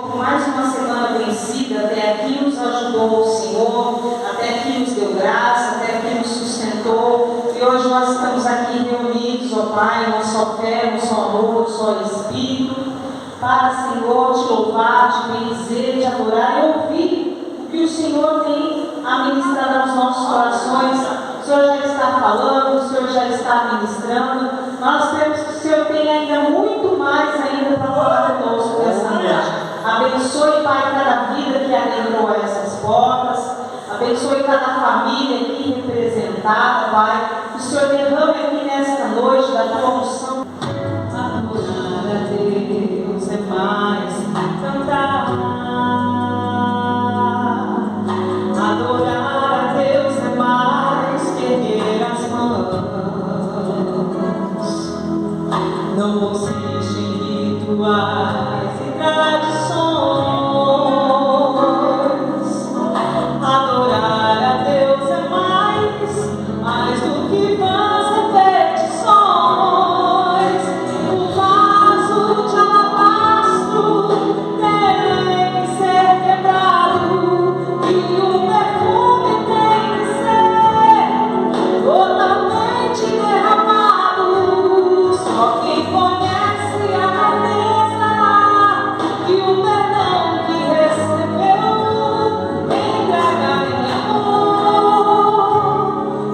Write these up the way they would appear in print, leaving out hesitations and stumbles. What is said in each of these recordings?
Mais uma semana vencida, até aqui nos ajudou o Senhor, até aqui nos deu graça, até aqui nos sustentou, e hoje nós estamos aqui reunidos, ó Pai, uma só fé, um só amor, um só Espírito, para, Senhor, te louvar, te bendizer, te adorar e ouvir o que o Senhor tem a ministrar aos nossos corações. O Senhor já está falando, o Senhor já está ministrando, nós temos que o Senhor tem ainda muito mais ainda para falar conosco nessa noite. Abençoe, Pai, cada vida que adentrou a essas portas. Abençoe cada família aqui representada, Pai. Que o Senhor derrame aqui nesta noite da tua unção. Adorar a Deus é mais cantar. Adorar a Deus é mais que erguer as mãos. Não consiste em rituais e tradições. Adorar a Deus é mais do que vãs repetições. O vaso de alabastro tem que ser quebrado e o perfume tem que ser totalmente derramado. Só quem conhece a grandeza e o perdão que recebeu entrega em amor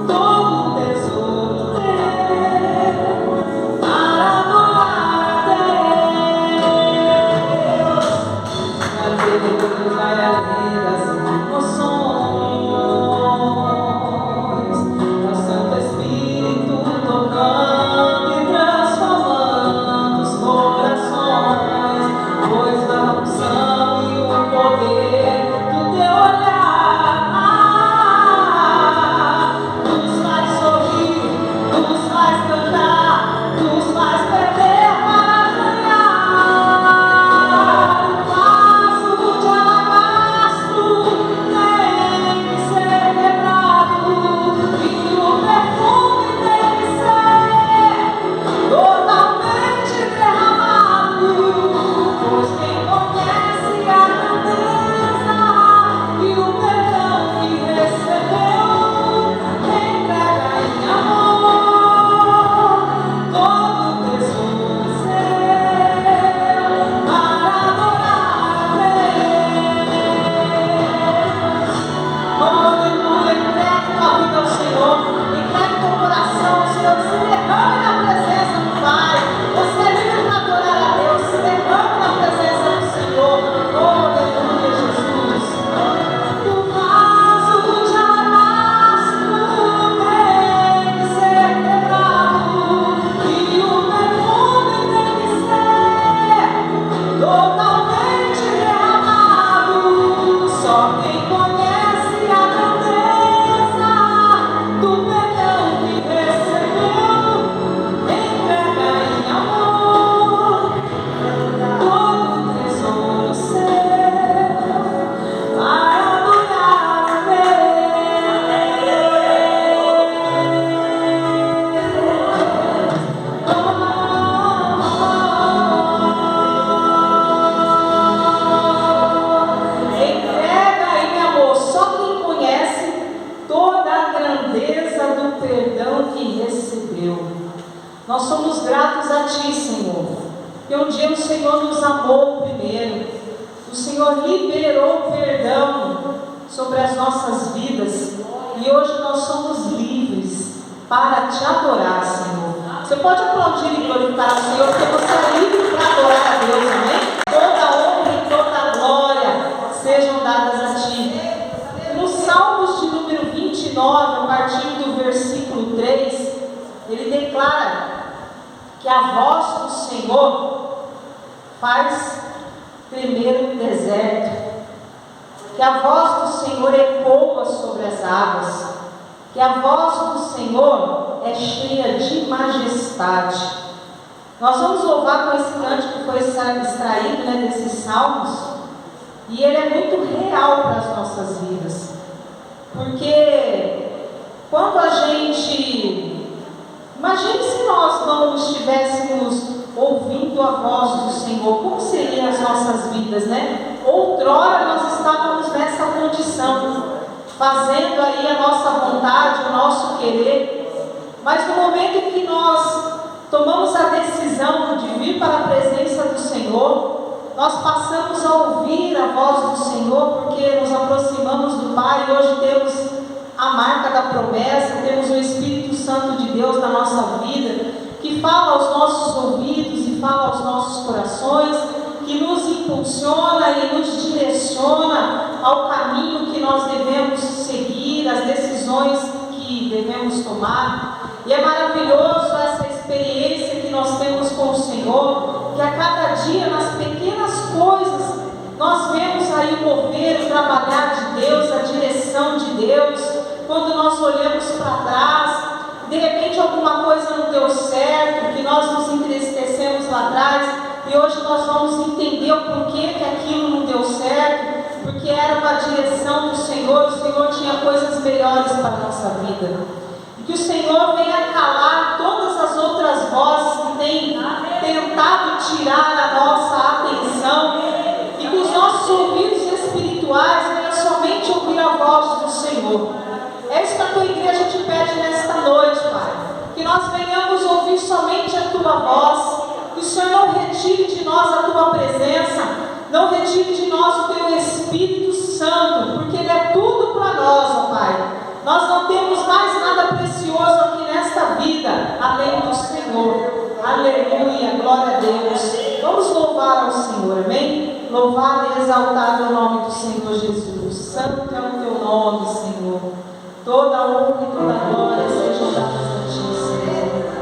todo o tesouro teu para adorar a Deus. A Deus vai além das emoções, é o Santo Espírito tocando e transformando os corações, pois na unção e o poder do teu olhar nos faz sorrir, nos faz cantar, nos faz perder para ganhar. O vaso de alabastro tem que ser quebrado e o perfume tem que ser totalmente derramado, pois quem conhece a grandeza e o perdão que recebeu entrega em amor todo o tesouro seu para adorar a Deus. Aleluia, entregue tua vida ao Senhor, entregue teu coração ao Senhor, se derrame na presença do Pai. Você é livre para adorar a Deus, se derrame na presença do Senhor. Aleluia, Jesus. O vaso de alabastro tem que ser quebrado e o perfume tem que ser totalmente derramado. Só quem conhece a grandeza do perdão que recebeu entrega em amor todo o tesouro seu para adorar a Deus. Entrega em amor. Só quem conhece toda a grandeza do perdão que recebeu. Nós somos gratos a Ti, Senhor, porque um dia o Senhor nos amou primeiro. O Senhor liberou perdão sobre as nossas vidas e hoje nós somos livres para Te adorar, Senhor. Você pode aplaudir e glorificar o Senhor, porque você é livre para adorar a Deus, amém? Toda honra e toda glória sejam dadas a Ti. No Salmos de número 29, a partir do versículo 3, ele declara que a voz do Senhor faz tremer o deserto, que a voz do Senhor ecoa sobre as águas, que a voz do Senhor é cheia de majestade. Nós vamos louvar com esse cântico que foi extraído, desses salmos, e ele é muito real para as nossas vidas, porque quando a gente, imagine se nós não estivéssemos ouvindo a voz do Senhor. Como seriam as nossas vidas, né? Outrora nós estávamos nessa condição, fazendo aí a nossa vontade, o nosso querer, mas no momento que nós tomamos a decisão de vir para a presença do Senhor, nós passamos a ouvir a voz do Senhor, porque nos aproximamos do Pai e hoje temos a marca da promessa, temos o Espírito Santo de Deus na nossa vida, que fala aos nossos ouvidos e fala aos nossos corações, que nos impulsiona e nos direciona ao caminho que nós devemos seguir, as decisões que devemos tomar. E é maravilhoso essa experiência que nós temos com o Senhor, que a cada dia, nas pequenas coisas, nós vemos aí o mover, o trabalhar de Deus, a direção de Deus. Quando nós olhamos para trás, de repente alguma coisa não deu certo, que nós nos entristecemos lá atrás, e hoje nós vamos entender o porquê que aquilo não deu certo, porque era uma direção do Senhor, o Senhor tinha coisas melhores para a nossa vida. Que o Senhor venha calar todas as outras vozes que têm tentado tirar a nossa atenção, e que os nossos ouvidos espirituais venham somente ouvir a voz do Senhor. É isso que a tua igreja te pede nesta noite, Pai. Que nós venhamos ouvir somente a tua voz, que o Senhor não retire de nós a tua presença, não retire de nós o teu Espírito Santo, porque Ele é tudo para nós, ó Pai. Nós não temos mais nada precioso aqui nesta vida, além do Senhor. Aleluia, glória a Deus. Vamos louvar ao Senhor, amém? Louvado e exaltado é o nome do Senhor Jesus. Santo é o teu nome, Senhor. Toda a honra e toda a glória sejam dadas a ti, Senhor.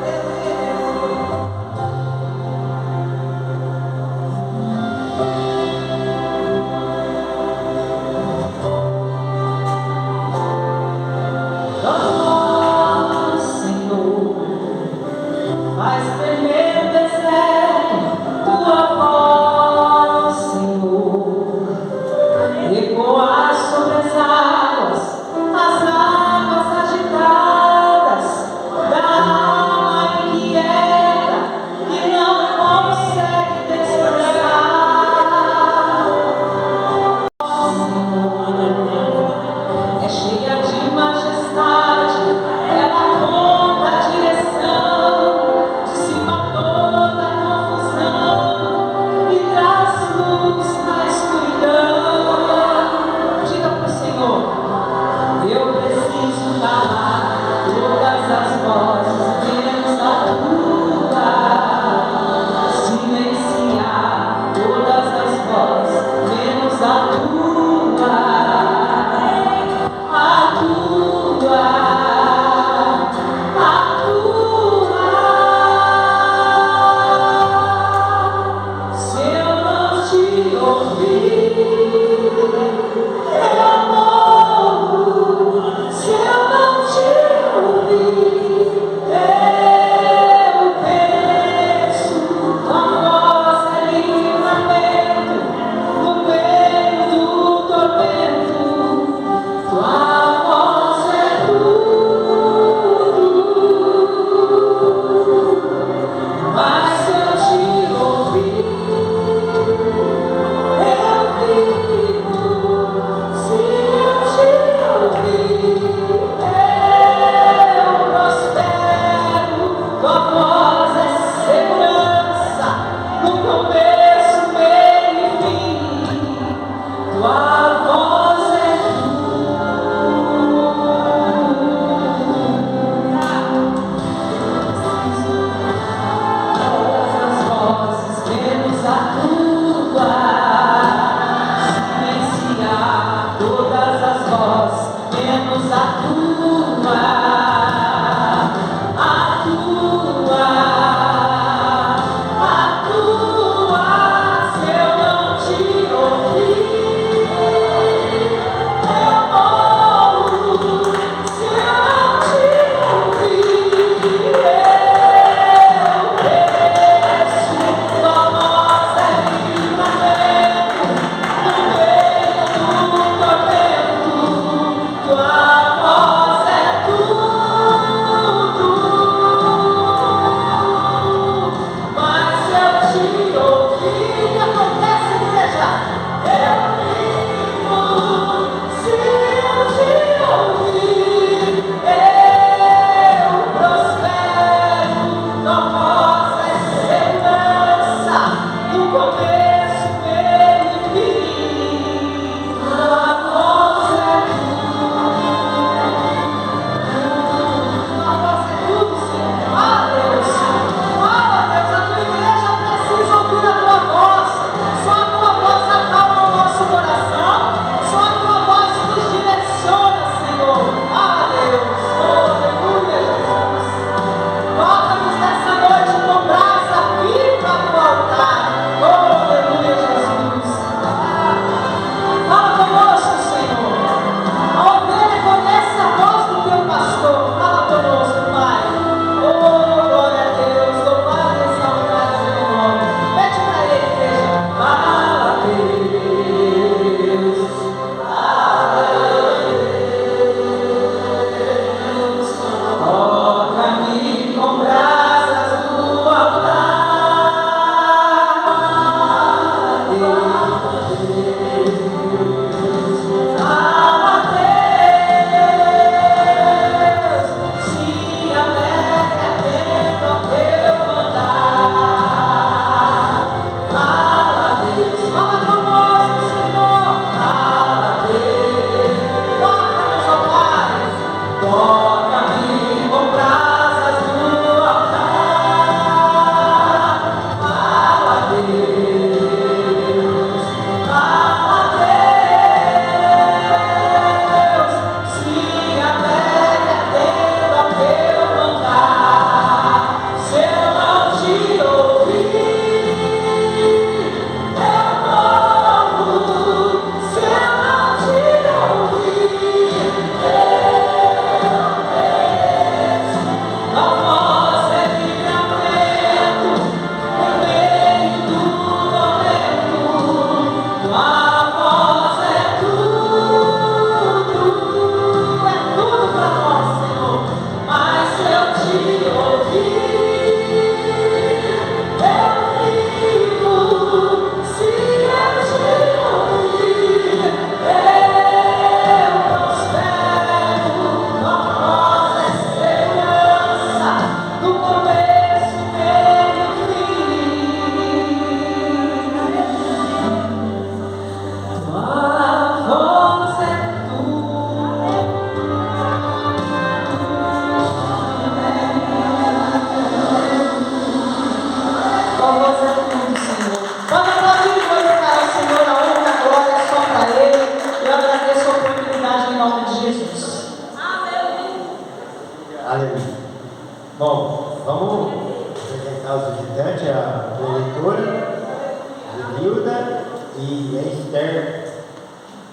e a Esther.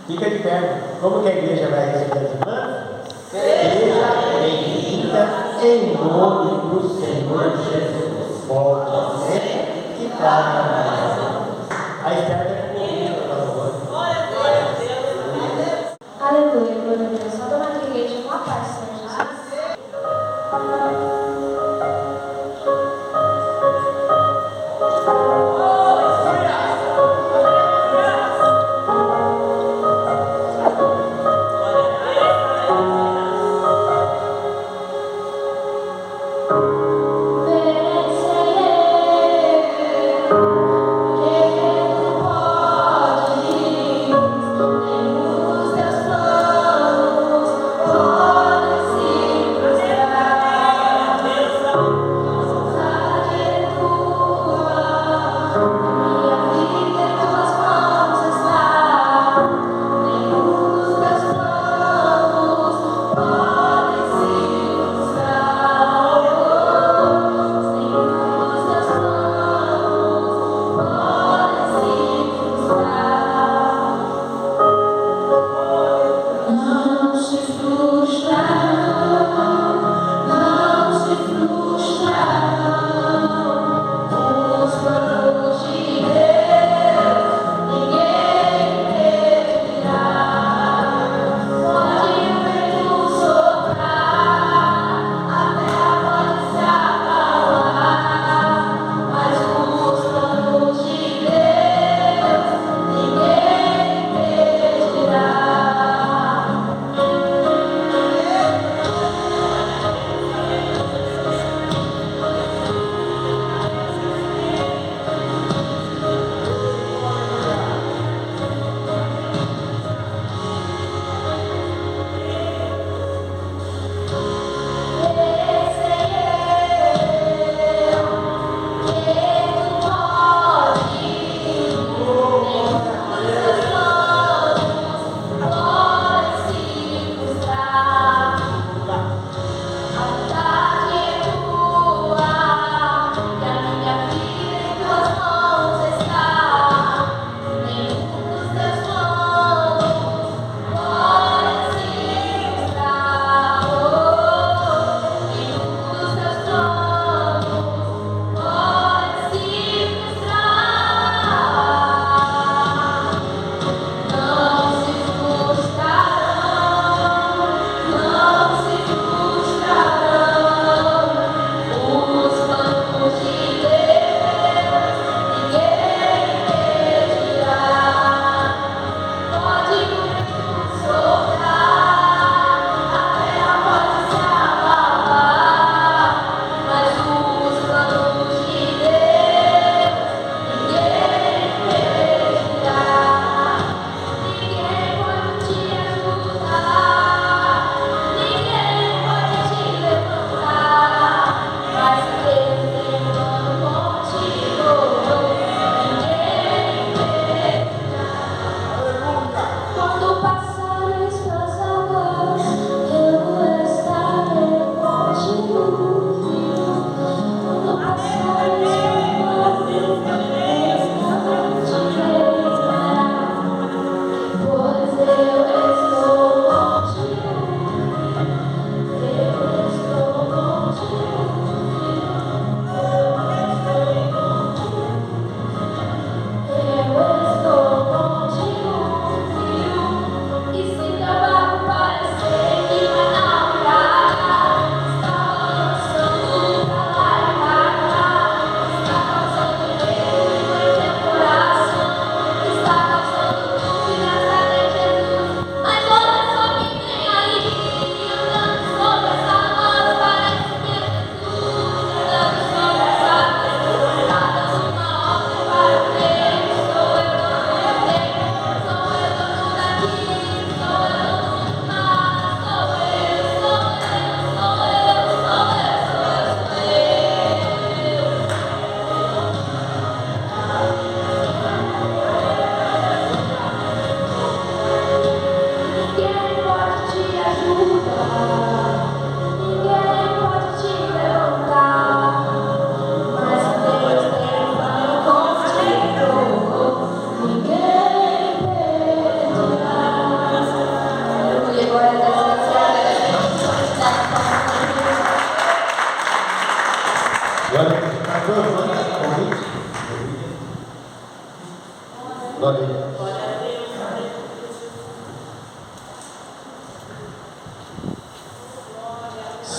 Fica de pé. Como que a igreja vai receber as irmãs? Seja bem-vinda em nome do Senhor Jesus. Volte sempre e traga mais. A Esther está comigo, por favor. Aleluia, glória a Deus. Só dona da igreja, uma paz, Senhor Jesus. Vencer, querendo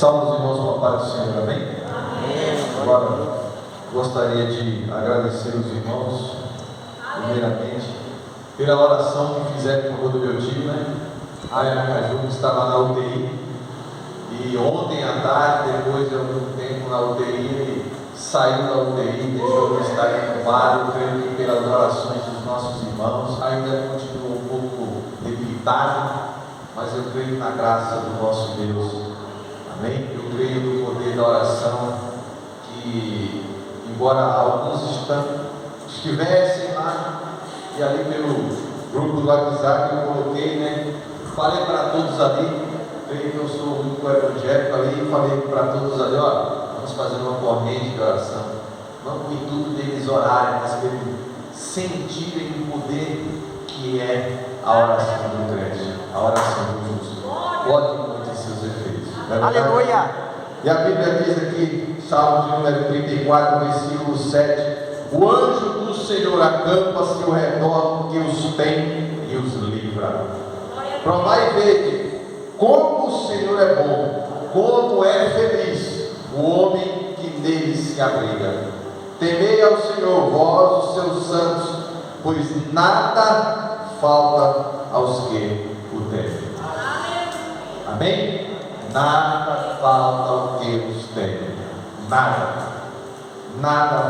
Salve os irmãos com a paz do Senhor, amém? Agora, gostaria de agradecer os irmãos, primeiramente, pela oração que fizeram em favor do meu tio, né? A Aracaju, que estava na UTI. E ontem à tarde, depois de algum tempo na UTI, ele saiu da UTI, deixou de estar entubado. Eu creio que pelas orações dos nossos irmãos, ainda continua um pouco debilitado, mas eu creio na graça do nosso Deus. Amém? Eu creio no poder da oração, que embora alguns estivessem lá, e ali pelo grupo do WhatsApp eu coloquei, né? Falei para todos ali, creio que eu sou muito evangélico ali, falei para todos ali, ó, vamos fazer uma corrente de oração. Vamos o intuito deles orarem, mas para eles sentirem o poder que é a oração do crente, a oração do justo. Pode muito em seus efeitos. Aleluia! E a Bíblia diz aqui, Salmo de número 34, versículo 7: o anjo do Senhor acampa-se ao redor que os tem e os livra. Provai e vede como o Senhor é bom, como é feliz o homem que nele se abriga. Temei ao Senhor, vós, os seus santos, pois nada falta aos que o temem. Amém? Nada falta ao que os temem. Nada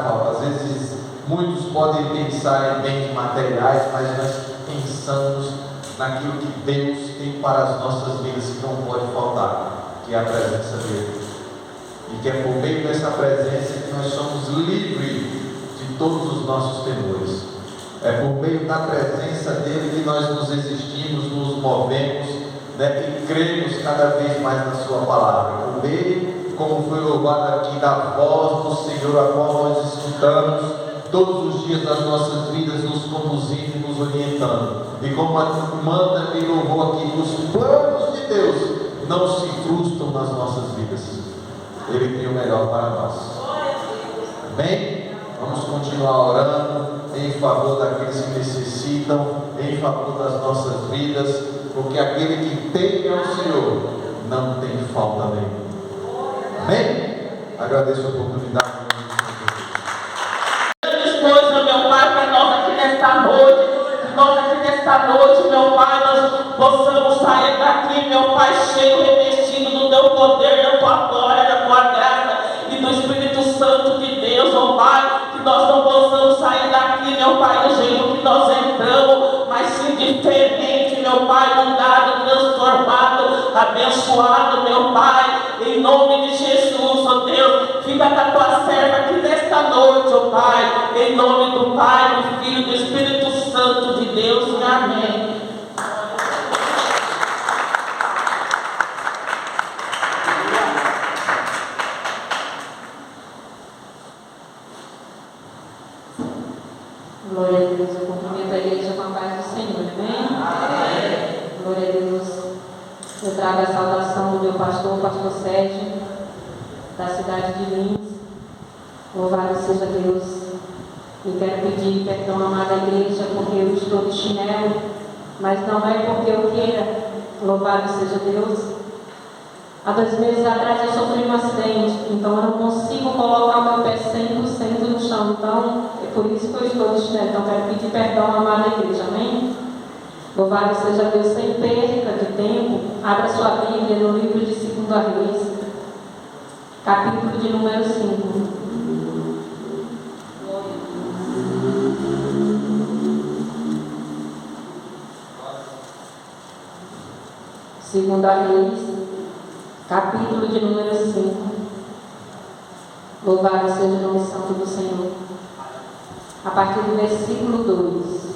falta. Às vezes muitos podem pensar em bens materiais, mas nós pensamos naquilo que Deus tem para as nossas vidas, que não pode faltar, que é a presença dele. E que é por meio dessa presença que nós somos livres de todos os nossos temores. É por meio da presença dele que nós nos existimos, nos movemos, né, e cremos cada vez mais na sua palavra. Por meio, como foi louvado aqui, da voz do Senhor, a qual nós escutamos todos os dias das nossas vidas, nos conduzindo e nos orientando. E como a irmã também louvou aqui, os planos de Deus não se frustram nas nossas vidas. Ele tem o melhor para nós. Amém? Vamos continuar orando em favor daqueles que necessitam, em favor das nossas vidas, porque aquele que teme ao Senhor não tem falta nenhuma. Amém? Agradeço a oportunidade. Coisa, meu Pai, para nós aqui nesta noite, meu Pai, nós possamos sair daqui, meu Pai, cheio, revestido do teu poder, da tua glória, da tua graça e do Espírito Santo de Deus, ó Pai, que nós não possamos sair daqui, meu Pai, do jeito que nós entramos, mas sim diferente, meu Pai, mudado, transformado, abençoado, meu Pai, em nome de Jesus, ó Deus, fica com a tua serva aqui nesta noite, ó Pai, em nome do Pai, do Filho e do Espírito Santo de Deus, amém. Glória a Deus, eu cumprimento a igreja com a paz do Senhor, amém? Amém. Glória a Deus. Eu trago a saudação do meu pastor, pastor Sérgio, da cidade de Lins. Louvado seja Deus. E quero pedir perdão, amada igreja, porque eu estou de chinelo, mas não é porque eu queira. Louvado seja Deus. Há 2 meses atrás eu sofri um acidente, então eu não consigo colocar o meu pé 100% no chão. Então, é por isso que eu estou de chinelo. Então, quero pedir perdão, amada igreja, amém? Louvado seja Deus, sem perda de tempo. Abra sua Bíblia no livro de 2 Reis, capítulo de número 5. Segunda Reis, capítulo de número 5. Louvado seja o nome santo do Senhor. A partir do versículo 2.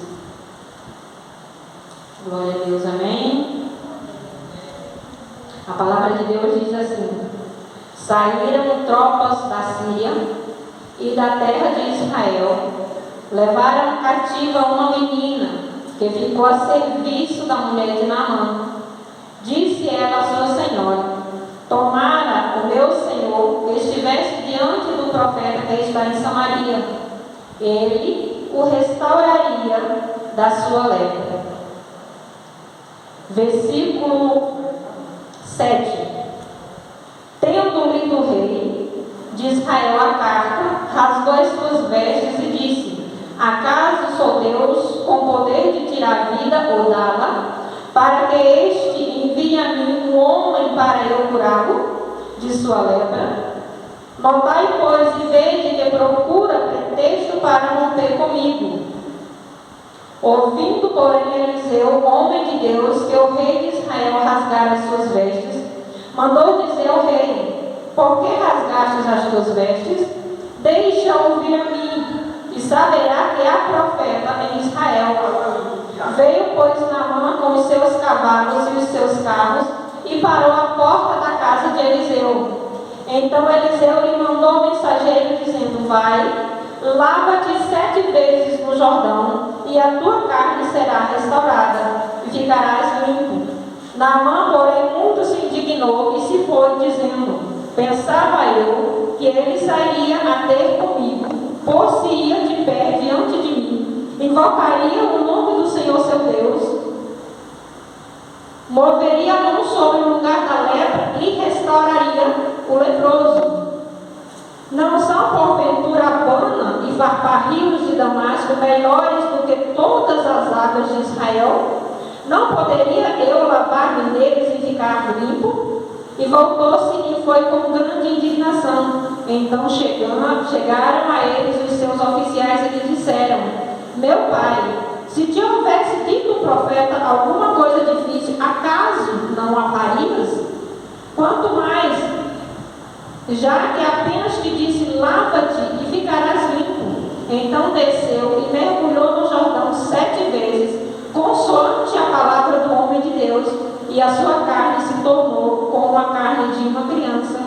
Glória a Deus, amém? A palavra de Deus diz assim: saíram tropas da Síria e da terra de Israel, levaram cativa uma menina que ficou a serviço da mulher de Naamã. Disse ela à sua senhora: tomara o meu senhor que estivesse diante do profeta que está em Samaria, ele o restauraria da sua lepra. Versículo 7. de Israel a carta, rasgou as suas vestes e disse: acaso sou Deus com poder de tirar a vida ou dá-la, para que este envie a mim um homem para eu curá-lo de sua lepra? Notai, pois, e vede que procura pretexto para romper comigo. Ouvindo, porém, Eliseu, homem de Deus, que o rei de Israel rasgara as suas vestes, mandou dizer ao rei: por que rasgastes as tuas vestes? Deixa ouvir a mim, e saberá que há profeta em Israel. Veio, pois, Naamã com os seus cavalos e os seus carros, e parou à porta da casa de Eliseu. Então Eliseu lhe mandou um mensageiro, dizendo: vai, lava-te 7 vezes no Jordão, e a tua carne será restaurada, e ficarás limpo. Naamã, porém, muito se indignou e se foi, dizendo: pensava eu que ele sairia a ter comigo, por-se-ia de pé diante de mim, invocaria o nome do Senhor seu Deus, moveria a mão sobre o lugar da lepra e restauraria o leproso. Não são porventura Abana e Farpar, rios de Damasco, melhores do que todas as águas de Israel? Não poderia eu lavar-me neles e ficar limpo? E voltou-se e foi com grande indignação. Então chegaram a eles os seus oficiais e lhe disseram: meu pai, se te houvesse dito o profeta alguma coisa difícil, acaso não a farias? Quanto mais, já que apenas te disse: lava-te e ficarás limpo. Então desceu e mergulhou no Jordão 7 vezes, consoante a palavra do homem de Deus, e a sua carne se tornou como a carne de uma criança,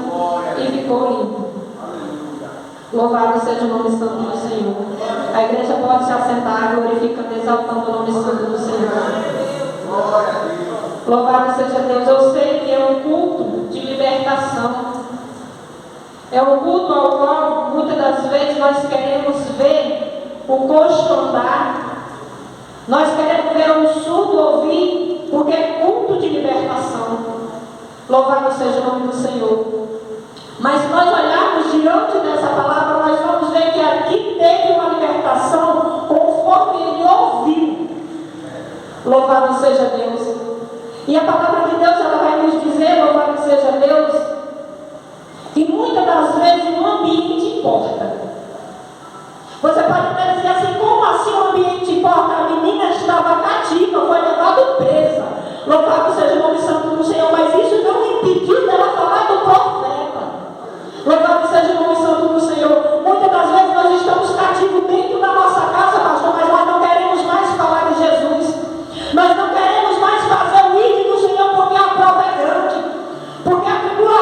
e ficou limpo. Louvado seja o nome santo do Senhor. A igreja pode se assentar, glorificando, exaltando o nome santo do Senhor. Louvado seja Deus. Eu sei que é um culto de libertação. É um culto ao qual muitas das vezes nós queremos ver o coxo andar. Nós queremos ver o surdo ouvir, porque é culto de libertação. Louvado seja o nome do Senhor. Mas se nós olharmos diante dessa palavra, nós vamos ver que aqui teve uma libertação conforme ele ouviu. Louvado seja Deus. E a palavra de Deus, ela vai nos dizer, louvado seja Deus, que muitas das vezes o ambiente importa. Você pode até dizer assim: como assim o ambiente importa? A menina estava cativa, foi levada presa. Louvado seja o nome santo do Senhor, mas isso não impediu dela falar do profeta. Louvado seja o nome santo do Senhor. Muitas das vezes nós estamos cativos dentro da nossa casa, pastor, mas nós não queremos mais falar de Jesus. Nós não queremos mais fazer o ídolo do Senhor, porque a prova é grande, porque a tribulação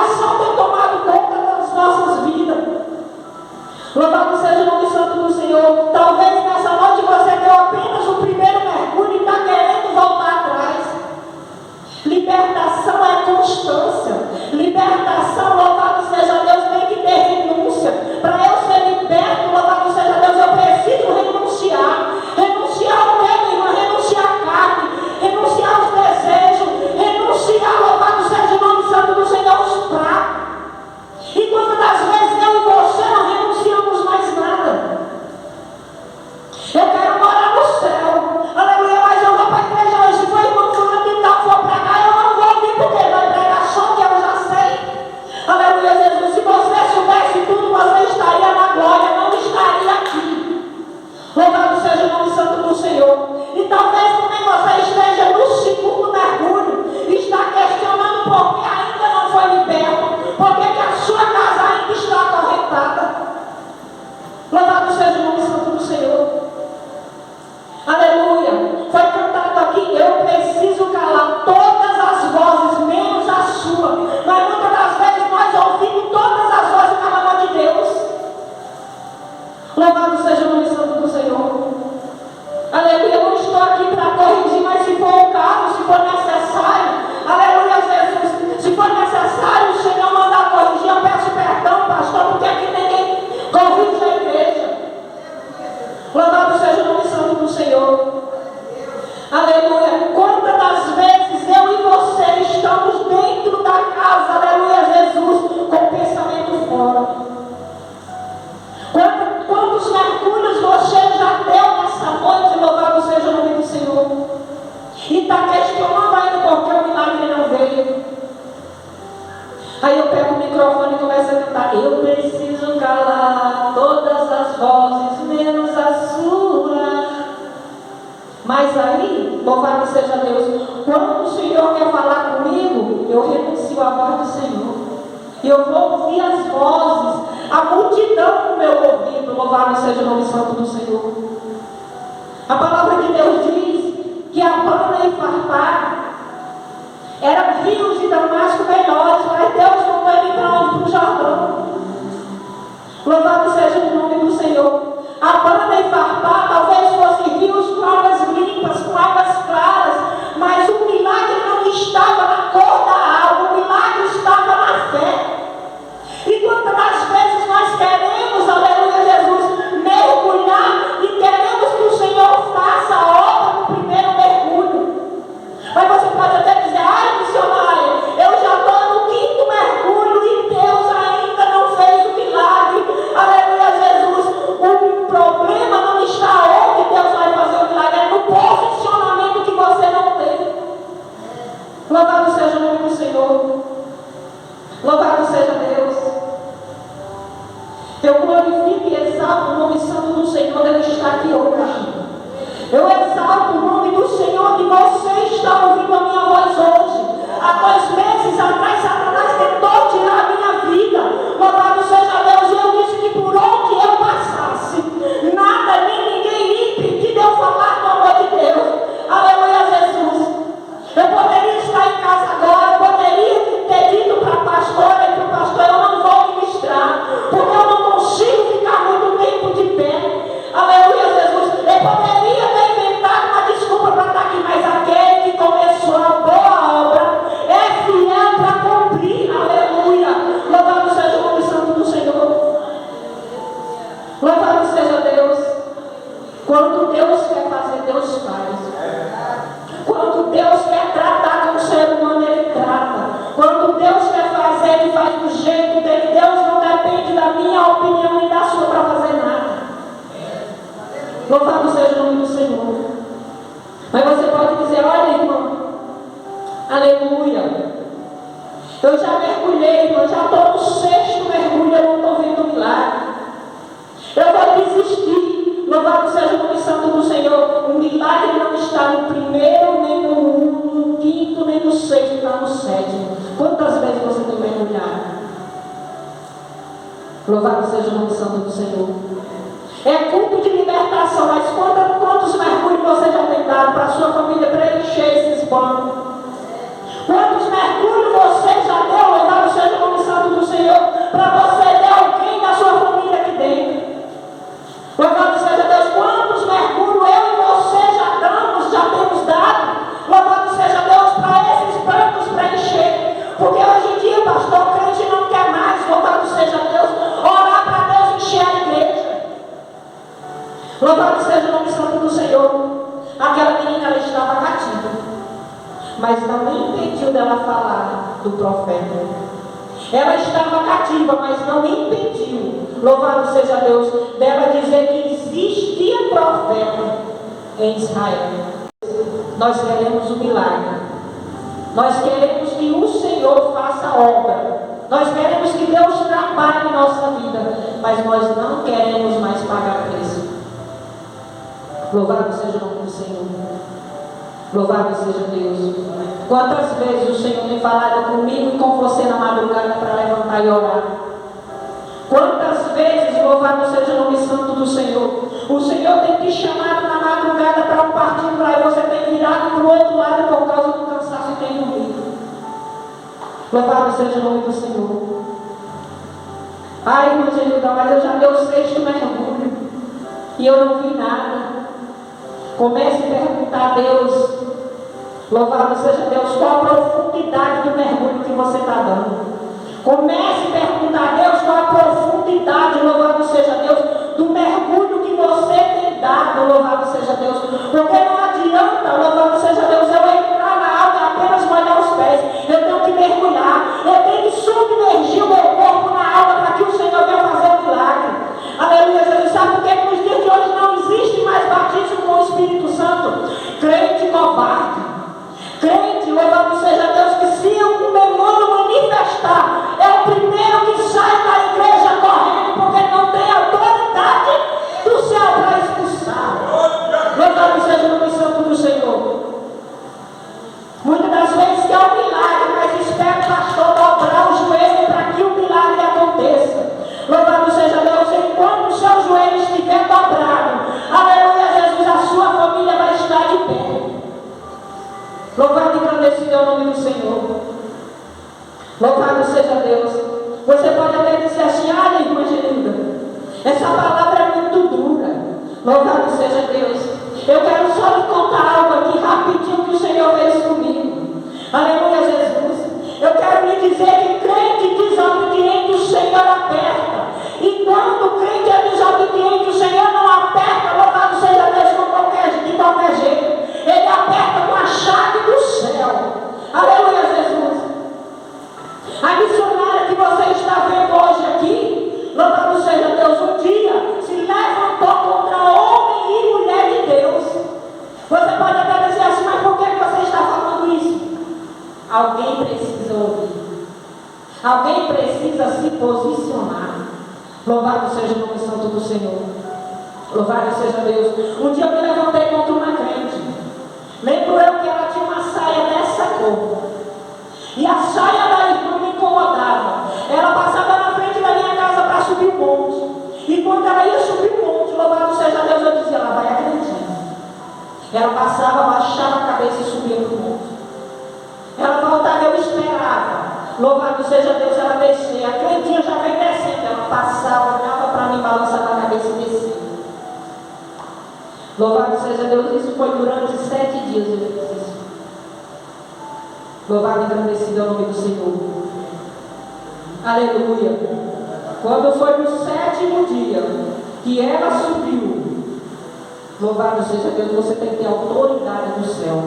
e está questionando ainda por que o milagre não veio. Aí eu pego o microfone e começo a cantar: eu preciso calar todas as vozes, menos a sua. Mas aí, louvado seja Deus, quando o Senhor quer falar comigo, eu renuncio à voz do Senhor. Eu vou ouvir as vozes, a multidão no meu ouvido. Louvado seja o nome santo do Senhor. A palavra de Deus diz que Abana e Farpar eram rios de Damasco melhores, mas Deus mandou ele para onde? Para o Jordão. Louvado seja o nome do Senhor. Abana e Farpar talvez fossem rios com águas limpas, com águas claras, mas o milagre não estava na cor da água, o milagre estava na fé. E quantas das vezes nós queremos, aleluia Jesus, mergulhar e queremos que o Senhor faça a obra no primeiro mergulho. Mas você pode até dizer: ai, missionário, eu já estou no 5º mergulho e Deus ainda não fez o milagre. Aleluia Jesus. O problema não está onde Deus vai fazer o milagre, é no posicionamento que você não tem. Louvado seja o nome do Senhor. Louvado seja Deus. Eu glorifico e exalto o nome santo do Senhor, Ele está aqui hoje. Eu exalto o nome do Senhor que você está ouvindo a minha voz hoje. Há 2 meses atrás, Satanás tentou tirar a minha vida. Louvado seja Deus. E eu disse que por onde eu passasse, nada nem ninguém me impedir de eu falar do amor de Deus. Aleluia Jesus. Eu poderia estar em casa agora, eu poderia ter dito para a pastora e para o pastor: eu não vou ministrar, porque eu não consigo ficar muito tempo de pé. Aleluia Jesus. Eu poderia ter inventado uma desculpa para estar aqui, mas aquele que começou a boa obra é fiel para cumprir. Aleluia. Louvado seja o nome santo do Senhor. Louvado seja Deus. Quando Deus quer fazer, Deus faz. Quando Deus quer tratar com o ser humano, Ele trata. Quando Deus quer fazer, Ele faz do jeito dele. Deus não depende da minha opinião e da sua para fazer nada. Louvado seja o nome do Senhor. Mas você pode dizer: olha, irmão, aleluia, eu já mergulhei, irmão, já estou no 6º mergulho, eu não estou vendo o milagre. Eu vou desistir. Louvado seja o nome santo do Senhor. O milagre não está no 1º, nem no 1, no 5º, nem no 6º, está no 7º. Quantas vezes você tem mergulhado? Louvado seja o nome santo do Senhor. É culto de libertação, mas quantos mergulhos você já tem dado para a sua família preencher esses bancos? Quantos mergulhos você já deu, louvado seja o nome santo do Senhor, para você ter alguém da sua família aqui dentro? Louvado seja Deus. Quantos mergulhos eu e você já temos dado, louvado seja Deus, para esses bancos preencher? Porque hoje em dia, pastor, o crente não quer mais, louvado seja Deus, orar para Deus encher a igreja. Louvado seja o nome santo do Senhor. Aquela menina, ela estava cativa, mas não impediu dela falar do profeta. Ela estava cativa, mas não impediu, louvado seja Deus, dela dizer que existia profeta em Israel. Nós queremos o milagre. Nós queremos que o Senhor faça a obra. Nós queremos que Deus trabalhe em nossa vida, mas nós não queremos mais pagar preço. Louvado seja o nome do Senhor. Louvado seja Deus. Quantas vezes o Senhor tem falado comigo e com você na madrugada para levantar e orar? Quantas vezes, louvado seja o nome santo do Senhor, o Senhor tem te chamado na madrugada para um particular e você tem virado para o outro lado por causa do cansaço e tem dormido? Louvado seja o nome do Senhor. Ai, irmã Genilda, mas eu já dei o 6º mergulho e eu não vi nada. Comece a perguntar a Deus, louvado seja Deus, qual a profundidade do mergulho que você está dando. Comece a perguntar a Deus qual a profundidade, louvado seja Deus, do mergulho que você tem dado, louvado seja Deus. Porque não adianta, louvado seja Deus, eu entrar na água e apenas molhar os pés. Eu tenho que mergulhar, eu tenho que submergir o meu corpo na água para que o Senhor venha fazer um milagre. Aleluia, Jesus. Sabe por que nos dias de hoje não existe mais batismo com o Espírito Santo? Crente covarde. louvado seja Deus, que se um demônio manifestar, é o primeiro que sai da igreja correndo, porque não tem autoridade do céu para expulsar. Louvado seja o nome santo do Senhor. Muitas das vezes que é um milagre, mas espera o pastor dobrar o joelho para que o milagre aconteça. Louvado seja Deus, enquanto o seu joelho estiver dobrado, aleluia, Jesus, a sua família vai estar de pé. Louvado e engrandecido é o nome do Senhor. Louvado seja Deus. Você pode até dizer assim: ah, irmã Genilda, essa palavra é muito dura. Louvado seja Deus. Eu quero só lhe contar algo aqui rapidinho que o Senhor fez comigo. Aleluia, Jesus. Eu quero lhe dizer que crente desobediente o Senhor aperta. E quando o crente é desobediente, o Senhor não aperta, louvado seja Deus, de qualquer jeito. Ele aperta com a chave do céu. Aleluia, Jesus. A missionária que você está vendo hoje aqui, louvado seja Deus, um dia se levantou contra homem e mulher de Deus. Você pode até dizer assim: mas por que você está falando isso? Alguém precisa ouvir. Alguém precisa se posicionar. Louvado seja o nome santo do Senhor. Louvado seja Deus. Um dia eu me levantei contra uma crente. Lembro eu que ela tinha uma saia dessa cor. E a saia da irmã me incomodava. Ela passava na frente da minha casa para subir o monte. E quando ela ia subir o monte, louvado seja Deus, eu dizia: ela vai acreditar. Ela passava, baixava a cabeça e subia para o monte. Ela voltava, eu esperava. Louvado seja Deus, ela descia. A crentinha já vem descendo. Ela passava, olhava para mim, balançava a cabeça e descia. Louvado seja Deus, isso foi durante 7 dias eu fiz isso. Louvado e engrandecido é o nome do Senhor. Aleluia. Quando foi no 7º dia que ela subiu, louvado seja Deus, você tem que ter autoridade do céu.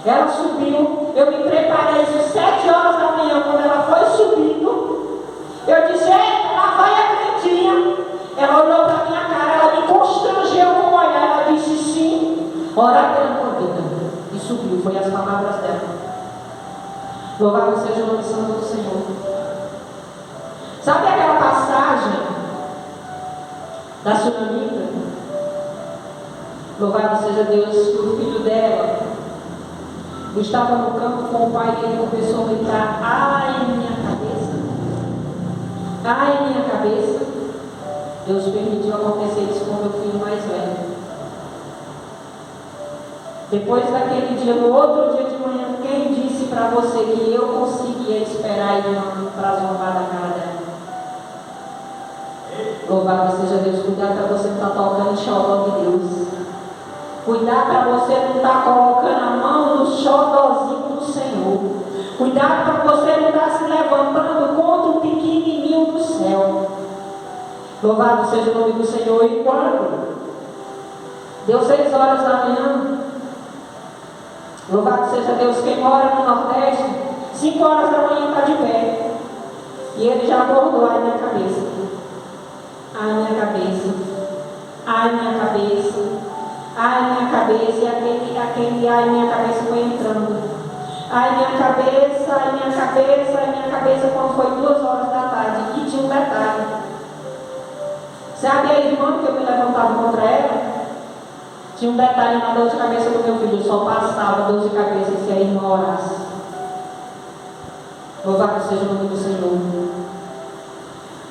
Ela subiu, eu me preparei às 7 horas da manhã, quando ela foi subindo, eu disse: eita, lá vai a crentinha. Ela olhou para a minha cara, ela me constrangeu com o olhar, ela disse: sim, ora pela tua vida. E subiu, foi as palavras dela. Louvado seja o nome santo do Senhor. Sabe aquela passagem da Sunamita? Louvado seja Deus, que o filho dela estava no campo com o pai e ele começou a gritar: ai, minha cabeça, ai, minha cabeça. Deus permitiu acontecer isso com o meu filho mais velho. Depois daquele dia, no outro dia de manhã, quem disse para você que eu conseguia esperar ele para zombar da cara dela? Louvado seja Deus. Cuidado para você não estar tocando em xodó de Deus. Cuidado para você não estar colocando a mão no xodózinho do Senhor. Cuidado para você não estar se levantando contra o pequenininho do céu. Louvado seja o nome do Senhor. E quando deu 6 horas da manhã, louvado seja Deus, quem mora no Nordeste, 5 horas da manhã está de pé. E ele já acordou. Ai, minha cabeça. Ai, minha cabeça. Ai, minha cabeça. Ai, minha cabeça. E aquele ai, minha cabeça foi entrando. Ai, minha cabeça, ai, minha cabeça, ai, minha cabeça. Quando foi 2 horas da tarde, e tinha um detalhe. Sabe a irmã que eu me levantava contra ela? Tinha um detalhe na dor de cabeça do meu filho. Eu só passava dor de cabeça se a irmã orasse. Louvado seja o nome do Senhor.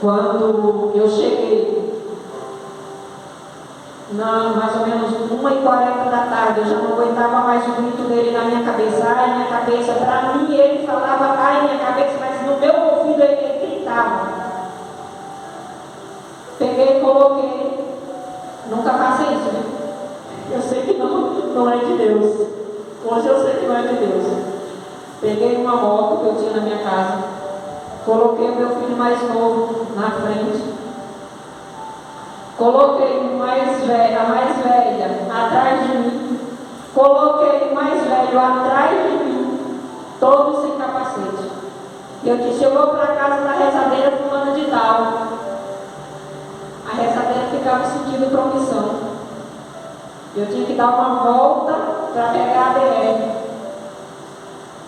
Quando eu cheguei, mais ou menos 1h40 da tarde, eu já não aguentava mais o grito dele na minha cabeça. Ai, minha cabeça. Para mim, ele falava ai, minha cabeça, mas no meu ouvido ele gritava. Peguei e coloquei. Nunca faça isso, né? Eu sei que não é de Deus. Hoje eu sei que não é de Deus. Peguei uma moto que eu tinha na minha casa, coloquei o meu filho mais novo na frente, coloquei a mais velha atrás de mim, coloquei o mais velho atrás de mim, todos sem capacete. E eu disse: eu vou para a casa da rezadeira fulana de tal. A rezadeira ficava sentindo promissão. Eu tinha que dar uma volta para pegar a BR.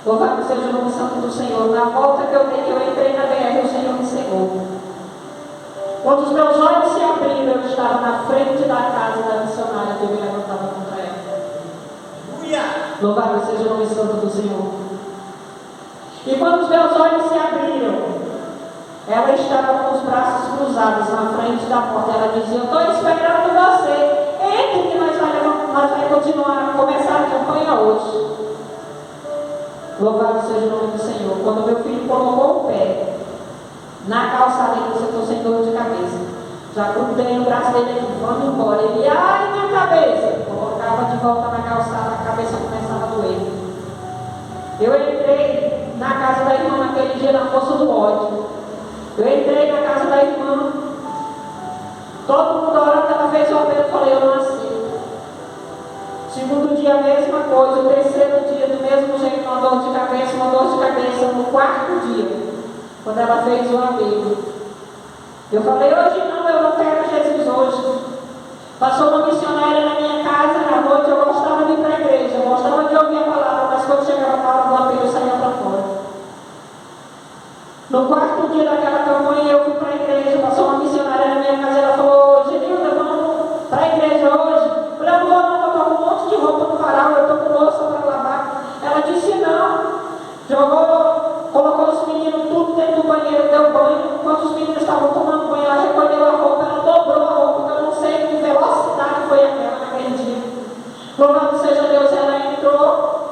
Louvado seja o nome santo do Senhor. Na volta que eu dei, que eu entrei na BR, o Senhor me cegou. Quando os meus olhos se abriram, eu estava na frente da casa da missionária que eu me levantava contra ela. Louvado seja o nome santo do Senhor. E quando os meus olhos se abriram, ela estava com os braços cruzados na frente da porta. Ela dizia: eu estou esperando você. Entre que nós vamos continuar a começar a campanha hoje. Louvado seja o nome do Senhor. Quando meu filho colocou o pé na calçada, ele disse: eu estou sem dor de cabeça. Já grudei no braço dele aqui, vamos embora. Ele: ai, minha cabeça. Colocava de volta na calçada, a cabeça começava a doer. Eu entrei na casa da irmã naquele dia, na força do ódio. Eu entrei na casa da irmã, todo mundo orando, ela fez o apelo, eu falei: eu não aceito. Segundo dia, a mesma coisa. O terceiro dia, do mesmo jeito, uma dor de cabeça. No quarto dia, quando ela fez o apelo, eu falei: hoje não, eu não quero Jesus hoje. Passou uma missionária na minha casa, na noite eu gostava de ir para a igreja, eu gostava de ouvir a palavra, mas quando chegava na hora do apelo, eu saía para fora. No quarto dia daquela campanha, eu fui para a igreja, passou uma missionária na minha casa, ela falou: Genilda, vamos para a igreja hoje? Eu falei: não, eu estou com um monte de roupa no varal, eu estou com louça para lavar. Ela disse: não. Colocou os meninos tudo dentro do banheiro, deu banho. Enquanto os meninos estavam tomando banho, ela recolheu a roupa, ela dobrou a roupa, porque eu não sei que velocidade foi aquela naquele dia. Louvado seja Deus, ela entrou,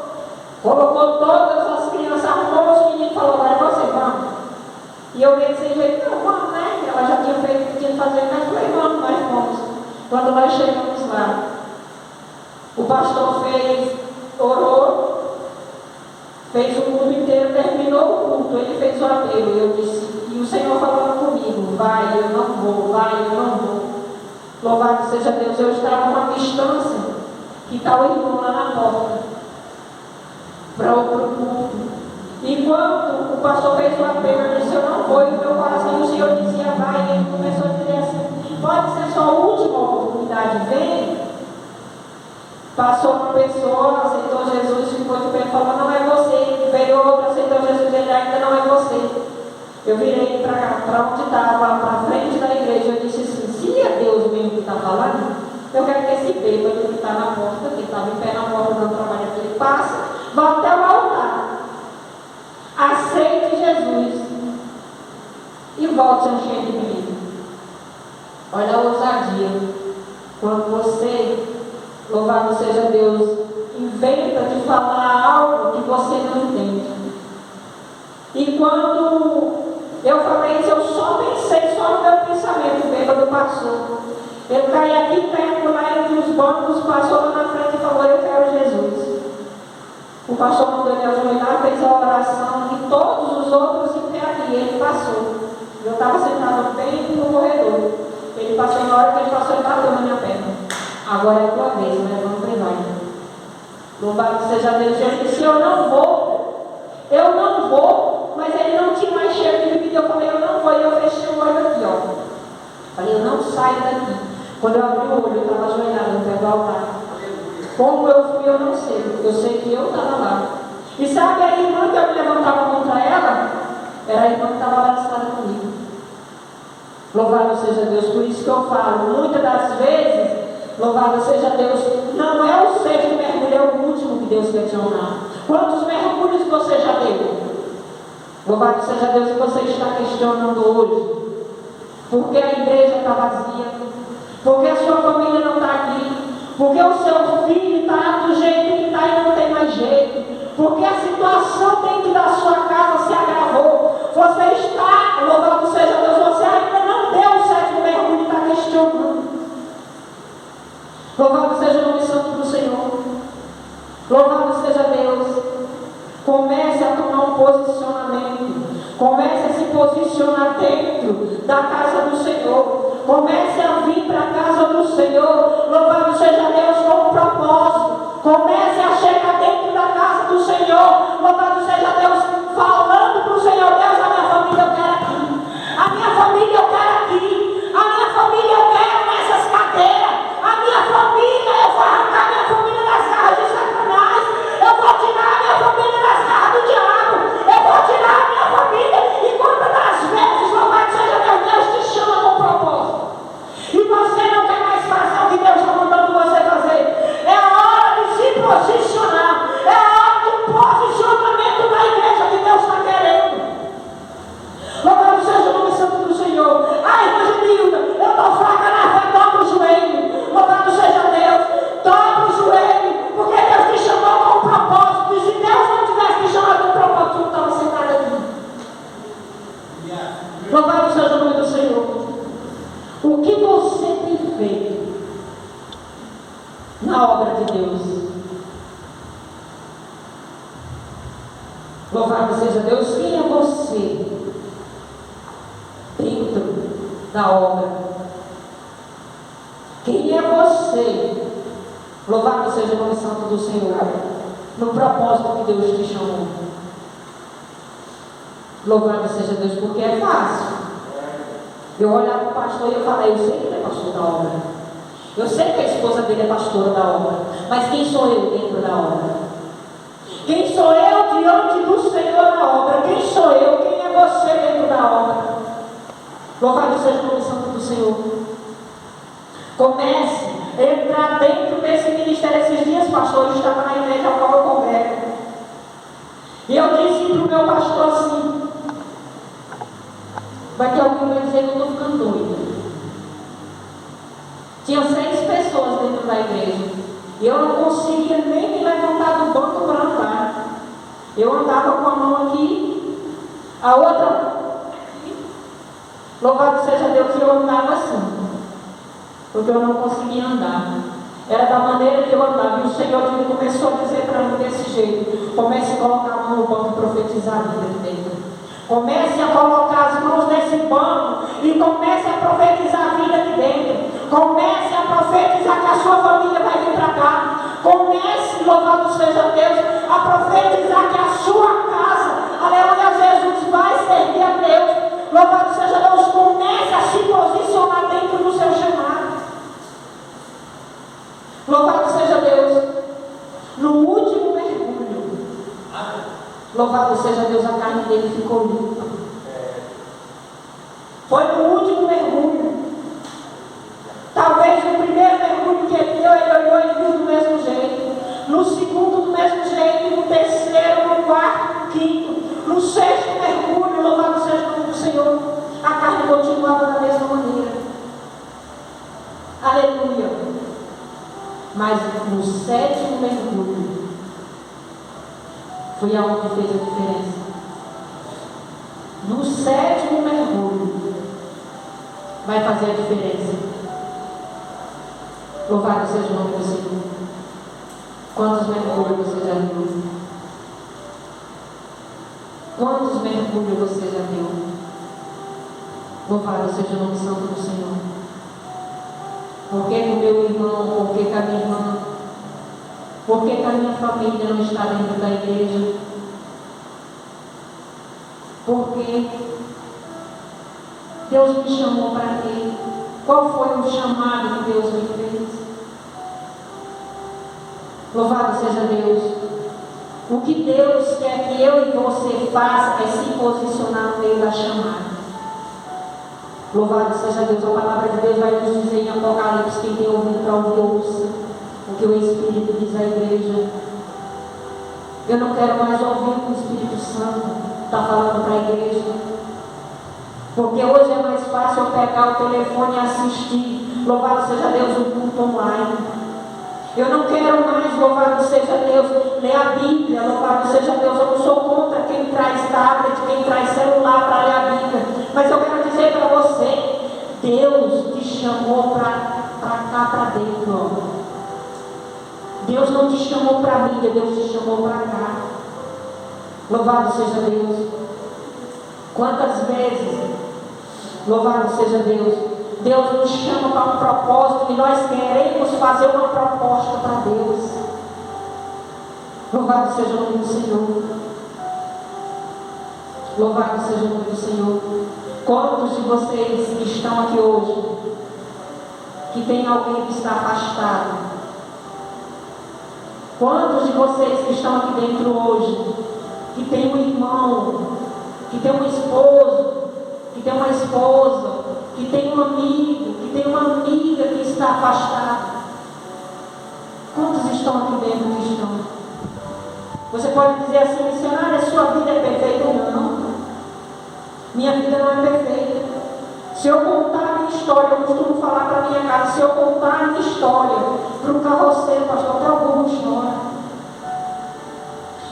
colocou todas as crianças, arrumou os meninos e falou: agora você, vamos. E eu meio sem jeito: não, vamos, né? Ela já tinha feito o que tinha que fazer, mas falei: vamos, nós fomos. Quando nós chegamos lá, o pastor orou, fez o culto inteiro, terminou o culto, ele fez o apelo. Eu disse, e o Senhor falando comigo: vai, eu não vou, vai, eu não vou. Louvado seja Deus. Eu estava a uma distância que está o irmão lá na porta para o culto. E quando o pastor fez o apelo, eu disse: eu não vou. E o meu coração, o Senhor dizia: vai. E ele começou a dizer assim: pode ser sua última oportunidade, vem. Passou uma pessoa, aceitou Jesus, ficou de pé e falou: não é você. Veio outra, aceitou Jesus, ele: ainda não é você. Eu virei para onde estava, para a frente da igreja. Eu disse assim: se é Deus mesmo que está falando, eu quero que esse bêbado que está na porta, que estava em pé na porta dando trabalho, que ele passe, vá até o altar, aceite Jesus e volte a encher de mim. Olha a ousadia. Quando você, louvado seja Deus, inventa de falar algo que você não entende. E quando eu falei isso, eu só pensei, só no meu pensamento, o bêbado passou. Eu caí aqui, caí lá entre os bancos, passou lá na frente e falou: eu quero Jesus. O pastor mandou ele ajoelhar, fez a oração, e todos os outros em pé aqui. Ele passou. Eu estava sentado bem no corredor. Ele passou, na hora que ele passou, ele bateu na minha perna. Agora é a tua vez, né? Vamos treinar. Louvado seja Deus. Eu disse: eu não vou, mas ele não tinha mais cheiro de bebida. Eu falei: eu não vou. E eu fechei o olho aqui, ó. Falei: eu não saio daqui. Quando eu abri o olho, eu estava ajoelhado no pé do altar. Como eu fui, eu não sei. Eu sei que eu estava lá. E sabe a irmã que eu me levantava contra ela? Era a irmã que estava abraçada comigo. Louvado seja Deus. Por isso que eu falo, muitas das vezes, louvado seja Deus, não é o sexto mergulho, é o último que Deus quer te honrar. Quantos mergulhos você já deu? Louvado seja Deus, e você está questionando hoje. Porque a igreja está vazia, porque a sua família não está aqui, porque o seu filho está do jeito que está e não tem mais jeito, porque a situação dentro da sua casa se agravou. Você está, louvado seja Deus, você ainda não deu o sétimo mergulho e está questionando. Louvado seja o nome santo do Senhor. Louvado seja Deus. Comece a tomar um posicionamento. Comece a se posicionar dentro da casa do Senhor. Comece a vir para a casa do Senhor. Louvado seja Deus, com um propósito. Comece a chegar dentro da casa do Senhor. Louvado seja Deus, falando para o Senhor: Deus, a minha família eu quero aqui. A minha família eu quero aqui. A minha família eu quero nessas cadeiras. A minha família, eu vou arrancar minha família das garras de Satanás. Eu vou tirar a minha família das garras do diabo. Louvado seja Deus. Quem é você dentro da obra? Quem é você? Louvado seja o nome santo do Senhor, no propósito que Deus te chamou. Louvado seja Deus, porque é fácil eu olhar para o pastor e eu falar, eu sei que ele é pastor da obra, eu sei que a esposa dele é pastora da obra, mas quem sou eu dentro da obra? Quem sou eu diante do Senhor na obra? Quem sou eu? Quem é você dentro da obra? Louvado seja o nome santo do Senhor. Comece a entrar dentro desse ministério. Esses dias, pastor, eu estava na igreja ao qual eu congrego, e eu disse para o meu pastor assim: vai ter alguém que vai dizer que eu estou ficando doida. Tinha 6 pessoas dentro da igreja e eu não conseguia nem me levantar do banco para andar. Eu andava com a mão aqui, a outra. Louvado seja Deus, que eu andava assim, porque eu não conseguia andar. Era da maneira que eu andava. E o Senhor começou a dizer para mim desse jeito: comece a colocar a mão no banco e profetizar a vida de dentro. Comece a colocar as mãos nesse banco e comece a profetizar a vida de dentro. Comece a profetizar que a sua família vai vir para cá. Comece, louvado seja Deus, a profetizar que a sua casa, aleluia, Jesus, vai servir a Deus. Louvado seja Deus. Comece a se posicionar dentro do seu chamado. Louvado seja Deus. No último mergulho, louvado seja Deus, a carne dele ficou limpa. Foi no último mergulho. Talvez no primeiro mergulho que ele deu, ele olhou e viu do mesmo jeito. No segundo, do mesmo jeito. No terceiro, no quarto, no quinto. No sexto mergulho, louvado seja o nome do Senhor, a carne continuava da mesma maneira. Aleluia. Mas no 7º mergulho foi aonde fez a diferença. No 7º mergulho vai fazer a diferença. Louvado seja o nome do Senhor. Quantos mergulhos você já viu? Quantos mergulhos você já viu? Louvado seja o nome santo do Senhor. Por que com o meu irmão? Por que com a minha irmã? Por que a minha família não está dentro da igreja? Porque Deus me chamou para quê? Qual foi o chamado que Deus me fez? Louvado seja Deus. O que Deus quer que eu e você faça é se posicionar no meio da chamada. Louvado seja Deus. A palavra de Deus vai nos dizer em Apocalipse: quem tem ouvido para ouvir, ouça o que o Espírito diz à igreja. Eu não quero mais ouvir o que o Espírito Santo está falando para a igreja, porque hoje é mais fácil eu pegar o telefone e assistir, louvado seja Deus, o culto online. Eu não quero mais, louvado seja Deus, ler a Bíblia. Louvado seja Deus, eu não sou contra quem traz tablet, quem traz celular para ler a Bíblia, mas eu quero dizer para você: Deus te chamou para cá, para dentro, ó. Deus não te chamou para a mídia, Deus te chamou para cá. Louvado seja Deus. Quantas vezes, louvado seja Deus, Deus nos chama para um propósito e nós queremos fazer uma proposta para Deus. Louvado seja o nome do Senhor. Louvado seja o nome do Senhor. Quantos de vocês que estão aqui hoje, que tem alguém que está afastado? Quantos de vocês que estão aqui dentro hoje, que tem um irmão, que tem um esposo, que tem uma esposa, que tem um amigo, que tem uma amiga que está afastada? Quantos estão aqui dentro que estão? Você pode dizer assim: missionária, sua vida é perfeita? Não. Minha vida não é perfeita. Se eu contar a minha história, eu costumo falar para minha casa, se eu contar a minha história para um carroceiro, pastor, até o burro chora.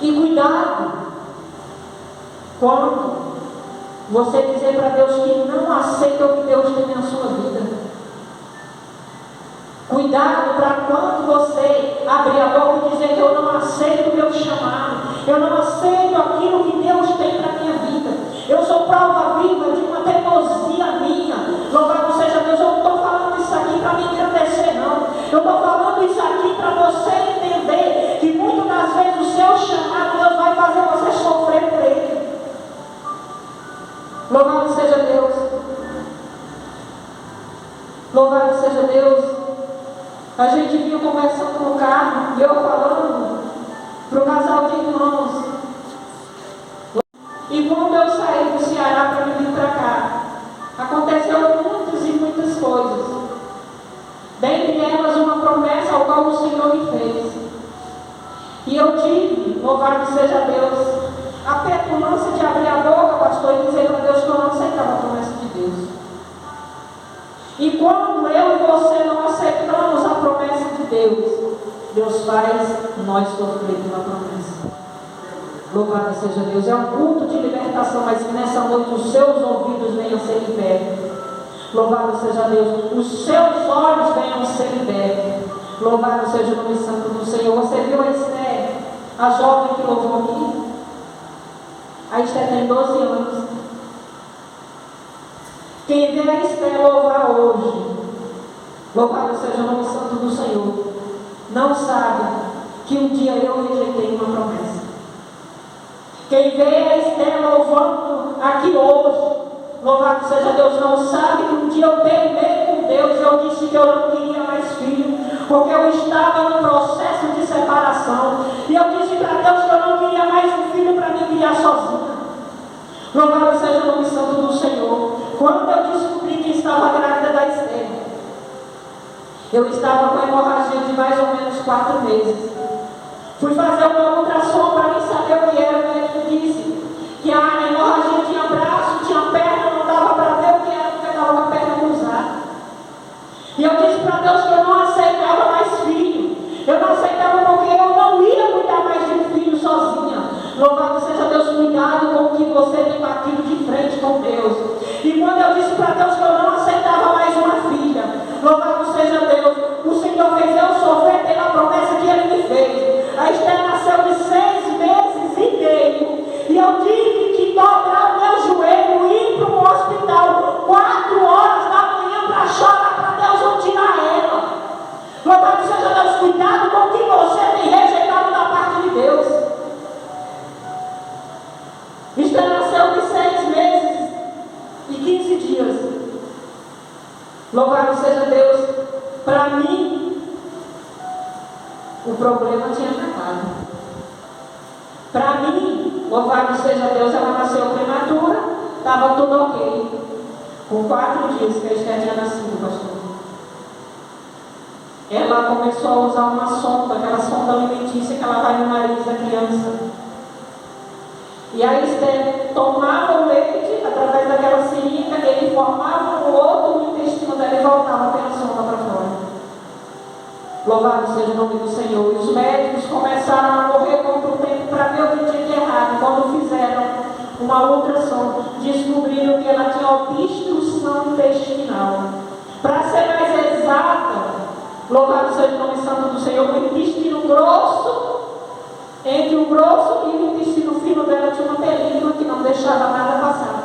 E cuidado quando você dizer para Deus que não aceita o que Deus tem na sua vida. Cuidado para quando você abrir a boca e dizer que eu não aceito o meu chamado, eu não aceito aquilo que Deus tem para a minha vida. Eu sou prova viva de uma teimosia minha. Louvado seja Deus, eu não estou falando isso aqui para me engrandecer, não. Eu estou falando isso aqui para você entender que muitas das vezes o seu chamado, Deus vai fazer você sofrer por ele. Louvado seja Deus. Louvado seja Deus. A gente vinha conversando no carro e eu falando para o casal de irmãos. E quando eu saí do Ceará para vir para cá, aconteceu muitas e muitas coisas. Dentre elas, uma promessa ao qual o Senhor me fez. E eu tive, louvado seja Deus, a petulância de abrir a boca, pastor, e dizer para Deus que eu não aceitava a promessa de Deus. E quando eu e você não aceitamos a promessa de Deus, Deus faz nós sofrer pela promessa. Louvado seja Deus. É um culto de libertação, mas que nessa noite os seus ouvidos venham ser libertos. Louvado seja Deus. Os seus olhos venham ser libertos. Louvado seja o nome santo do Senhor. Você viu a Esther, a jovem que louvou aqui? A Esther tem 12 anos. Quem vê a Esther louvar hoje, louvado seja o nome santo do Senhor, não sabe que um dia eu rejeitei uma promessa. Quem vê a Esther louvando aqui hoje, louvado seja Deus, não sabe que um dia eu teimei com Deus e eu disse que eu não queria mais filho, porque eu estava no processo de separação. E eu disse para Deus que eu não queria mais um filho para me criar sozinha. Louvado seja o nome santo do Senhor. Quando eu descobri que estava grávida da Esther, eu estava com hemorragia de mais ou menos 4 meses. Fui fazer uma ultrassom para nem saber o que era. O médico disse que a hemorragia tinha braço, tinha perna, não dava para ver o que era, porque estava com a perna cruzada. E eu disse para Deus que eu não aceitava mais filho. Eu não aceitava porque eu não ia cuidar mais de um filho sozinha. Louvado seja Deus, cuidado com o que você tem batido de frente com Deus. E quando eu disse para Deus que eu não aceitava mais uma filha, louvado seja Deus, o Senhor fez eu sofrer pela promessa que Ele me fez. A Esther nasceu de 6 meses e meio. E eu tive que dobrar o meu joelho e ir para um hospital 4 horas da manhã para chorar para Deus não tirar ela. Louvado seja Deus, cuidado com o que você tem rejeitado da parte de Deus. Esther nasceu de 6 meses e 15 dias. Louvado seja Deus. Para mim, o problema tinha acabado. Para mim, louvado seja Deus, ela nasceu prematura, estava tudo ok. Com 4 dias que a Esther tinha nascido, pastor, ela começou a usar uma sonda, aquela sonda alimentícia que ela vai no nariz da criança. E a Esther tomava o leite através daquela seringa, ele formava um outro no intestino dela e voltava pela sonda para fora. Louvado seja o nome do Senhor. E os médicos começaram a morrer contra o tempo para ver o que tinha de errado. Quando fizeram uma ultrassom, descobriram que ela tinha obstrução intestinal. Para ser mais exata, louvado seja o nome santo do Senhor, o intestino grosso, entre o grosso e o intestino fino dela tinha uma película que não deixava nada passar.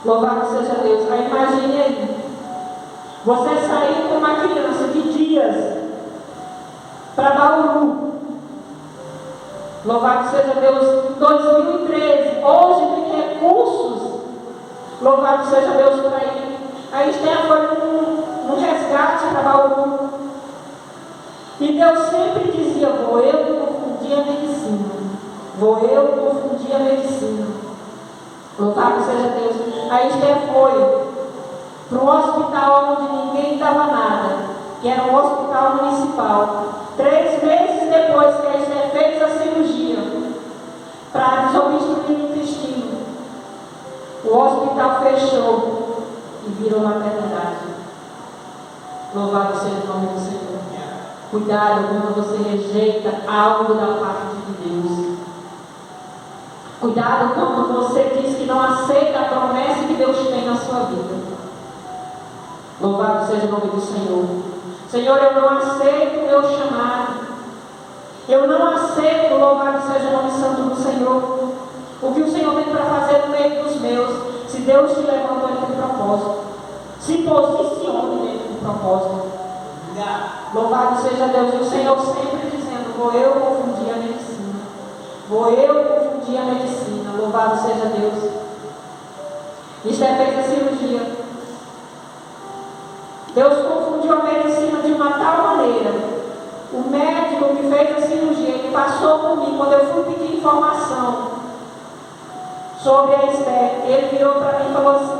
Louvado seja Deus. Aí imagine aí, você sair com uma criança de dias para Bauru. Louvado seja Deus. Em 2013, hoje tem recursos. Louvado seja Deus para ele. A Esther foi num resgate para Bauru. E Deus sempre dizia: vou eu confundir a medicina. Vou eu confundir a medicina. Louvado seja Deus. A Esther foi para um hospital onde ninguém dava nada, que era um hospital municipal. 3 meses depois que a Esther fez a cirurgia para desobstruir o intestino, o hospital fechou e virou maternidade. Louvado seja o nome do Senhor. Cuidado quando você rejeita algo da parte de Deus. Cuidado quando você diz que não aceita a promessa que Deus tem na sua vida. Louvado seja o nome do Senhor. Senhor, eu não aceito o meu chamado. Eu não aceito, louvado seja o nome santo do Senhor. O que o Senhor tem para fazer no meio dos meus. Se Deus te levantou, Ele tem propósito. Se posicione dentro do propósito. Louvado seja Deus. E o Senhor sempre dizendo: vou eu confundir a medicina. Vou eu confundir a medicina. Louvado seja Deus. Esther fez a cirurgia. Deus confundiu a medicina de uma tal maneira. O médico que fez a cirurgia, ele passou por mim quando eu fui pedir informação sobre a Esther. Ele virou para mim e falou assim: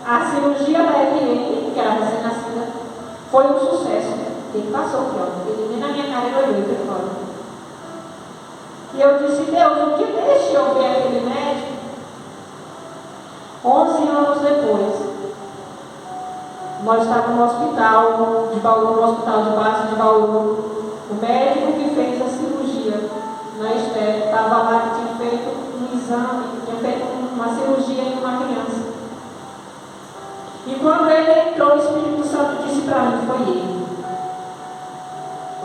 a cirurgia da RM, que era recém-nascida, foi um sucesso. Ele passou aqui, ó. Ele nem na minha cara, ele olhou e foi fora. E eu disse: Deus, o que deixa eu ver aquele médico? 11 anos depois, nós estávamos no hospital de Bauru, no hospital de base de Bauru. O médico que fez a cirurgia na Esther estava lá e tinha feito um exame, tinha feito uma cirurgia em uma criança. E quando ele entrou, o Espírito Santo disse para mim: foi ele.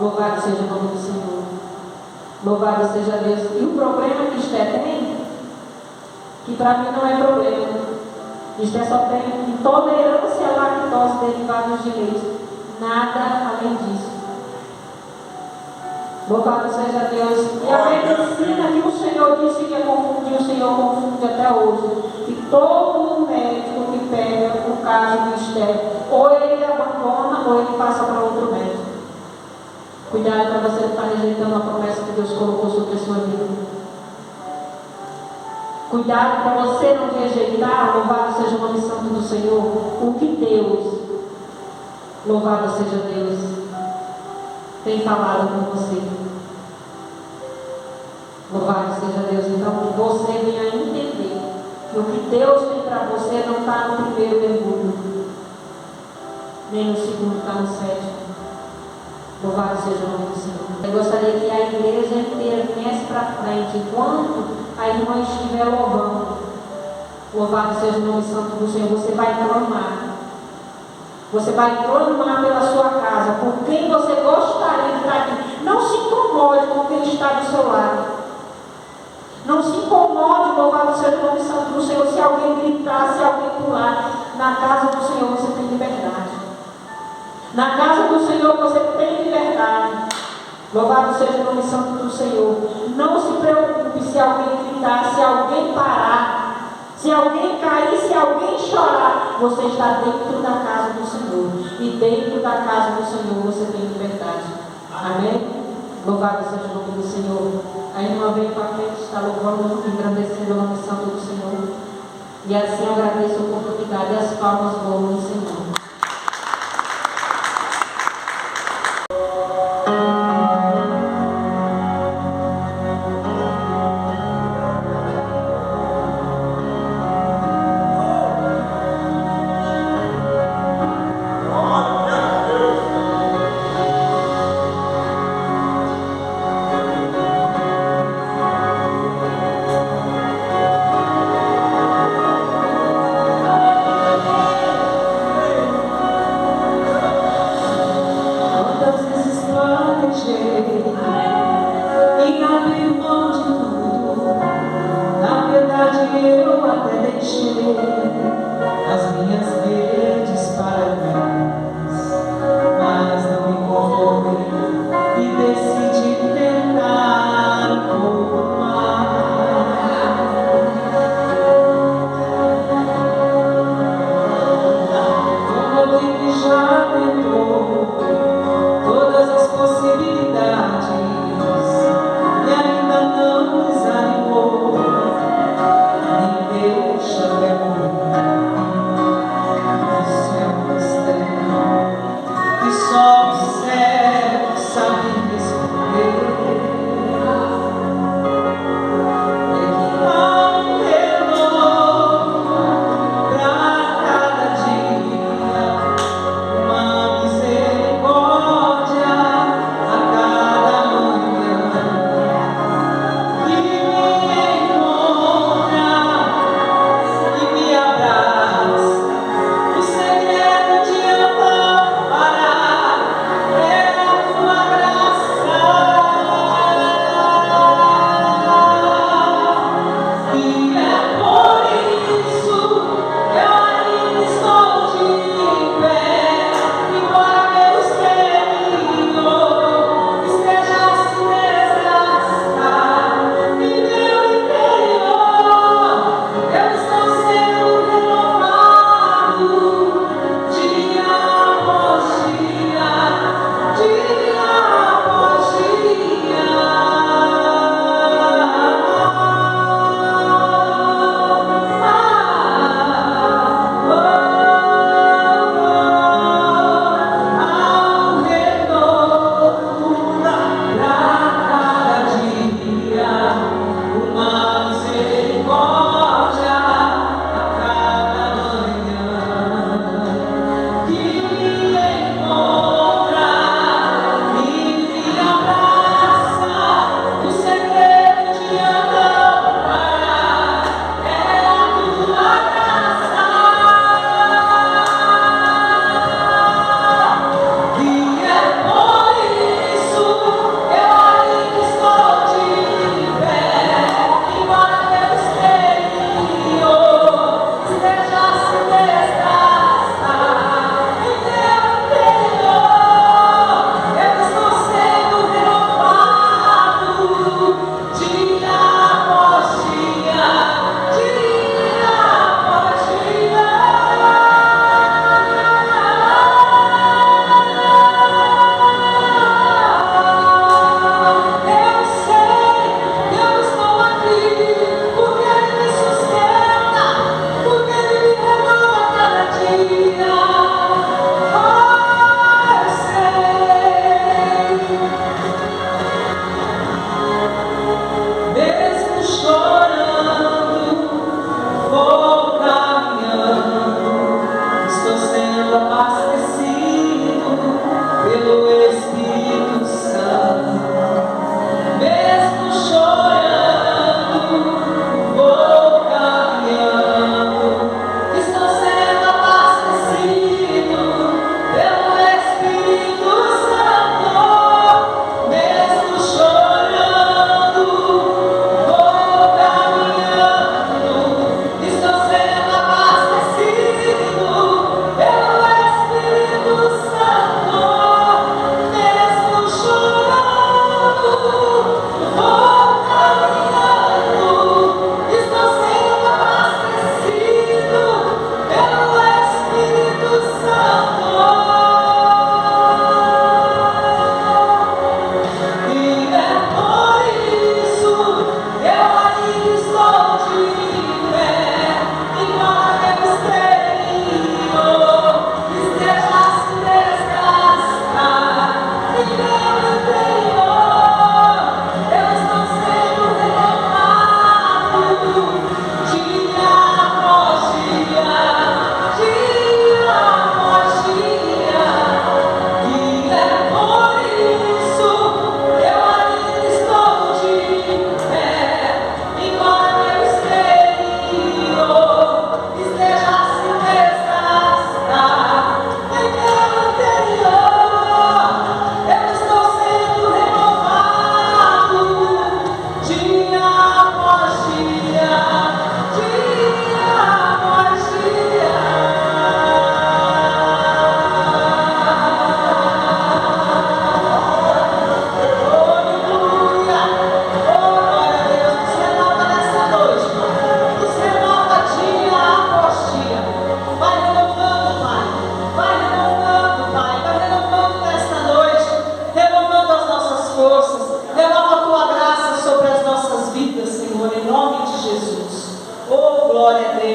Louvado seja o nome do Senhor. Louvado seja Deus. E o problema que Esther tem, que para mim não é problema. Esther só tem intolerância à lactose derivados de leite. Nada além disso. Louvado seja Deus. E a medicina que o Senhor disse que ia confundir, o Senhor confunde até hoje. E todo médico que pega o caso de Esther, ou ele abandona ou ele passa para outro médico. Cuidado para você não estar rejeitando a promessa que Deus colocou sobre a sua vida. Cuidado para você não rejeitar, louvado seja o nome santo do Senhor, o que Deus, louvado seja Deus, tem falado com você. Louvado seja Deus. Então, que você venha entender que o que Deus tem para você não está no primeiro mergulho, nem no segundo, está no sétimo. Louvado seja o nome do Senhor. Eu gostaria que a igreja inteira viesse para frente enquanto a irmã estiver louvando. Louvado seja o nome santo do Senhor. Você vai clamar. Você vai clamar pela sua casa, por quem você gostaria de estar aqui. Não se incomode com quem está do seu lado. Não se incomode, louvado seja o nome santo do Senhor, se alguém gritar, se alguém pular. Na casa do Senhor você tem liberdade. Na casa do Senhor você tem liberdade. Louvado seja o nome santo do Senhor. Não se preocupe se alguém gritar, se alguém parar, se alguém cair, se alguém chorar. Você está dentro da casa do Senhor. E dentro da casa do Senhor você tem liberdade. Amém? Louvado seja o nome do Senhor. A irmã veio para frente, está louvando e engrandecendo o nome santo do Senhor. E assim eu agradeço a oportunidade e as palmas boas do Senhor.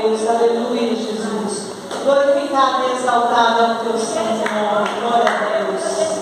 Deus, aleluia, Jesus. Glorificado e exaltado é o teu santo nome, glória a Deus.